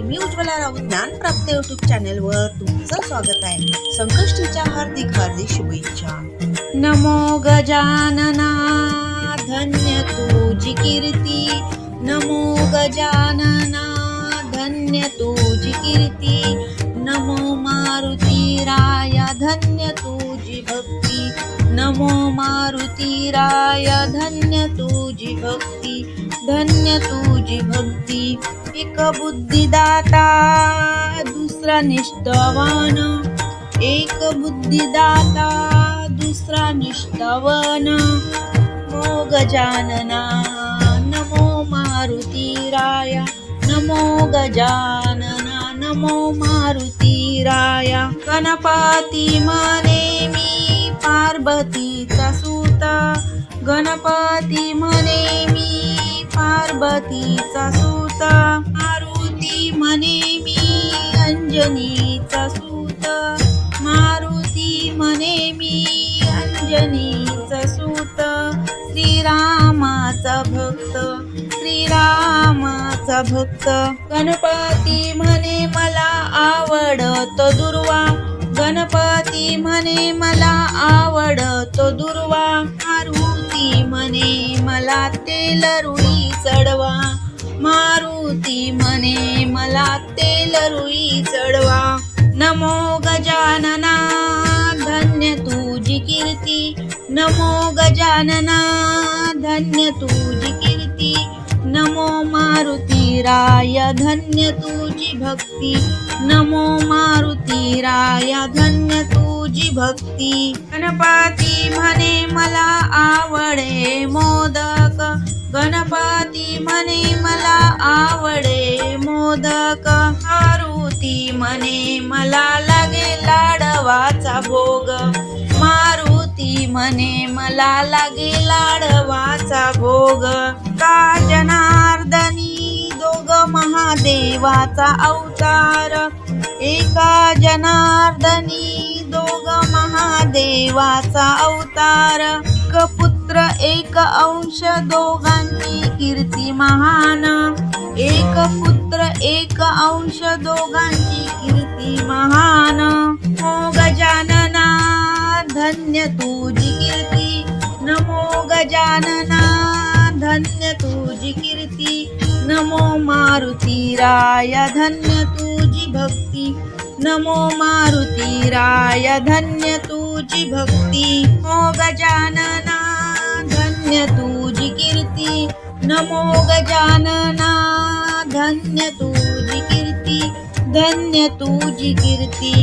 मी Ujjwala Raut ज्ञानप्राप्ती YouTube चॅनलवर तुमचं स्वागत आहे. संकष्टीच्या हार्दिक हार्दिक शुभेच्छा. नमो गजानना धन्य तुझी कीर्ती, नमो गजानना धन्य तुझी कीर्ती, नमो मारुती राया धन्य तुझी भक्ती, नमो मारुती राया धन्य तुझी भक्ती, धन्य तुझी भक्ती. एक बुद्धिदाता दुसरा निष्ठावान, एक बुद्धिदाता दुसरा निष्ठावान. नमो गजानना नमो मारुती राया, नमो गजानना नमो मारुती राया. गणपती म्हणे मी पार्वतीचा सूता, गणपती म्हणे मी पार्वतीचा सूत, मारुती म्हणे मी अंजनीचा सूत, मारुती म्हणे मी अंजनीचा सूत. श्रीरामाचा भक्त, श्रीरामाचा भक्त. गणपती म्हणे मला आवडतो दुर्वा, गणपती म्हणे मला आवडतो दुर्वा. मारुती म्हणे मला तेल रुई चढवा, मारुती म्हणे मला तेल रुई चढवा. नमो गजानना धन्य तुझी कीर्ती, नमो गजानना धन्य तुझी कीर्ती, नमो मारुती राया धन्य तुझी भक्ती, नमो मारुती राया धन्य तुझी भक्ती. गणपती म्हणे मला आवडे मोदक, गणपती म्हणे मला आवडे मोदक. मारुती म्हणे मला लागे लाडवाचा भोग, मारुती म्हणे मला लागे लाडवाचा भोग. का जनार्दनी दोघ महादेवाचा अवतार, एका जनार्दनी दोघ महादेवाचा अवतार. एक पुत्र एक अंश दोघांची कीर्ती महान, एक पुत्र एक अंश दोघांची कीर्ती महान. नमो गजानना धन्य तुझी कीर्ती, नमो गजानना धन्य तुझी कीर्ती, नमो मारुती राया धन्य तुझी भक्ती, नमो मारुती राया धन्य तुझी भक्ती. नमो गजानना धन्य तुझी कीर्ती, नमो गजानना धन्य तुझी कीर्ती, धन्य तुझी कीर्ती,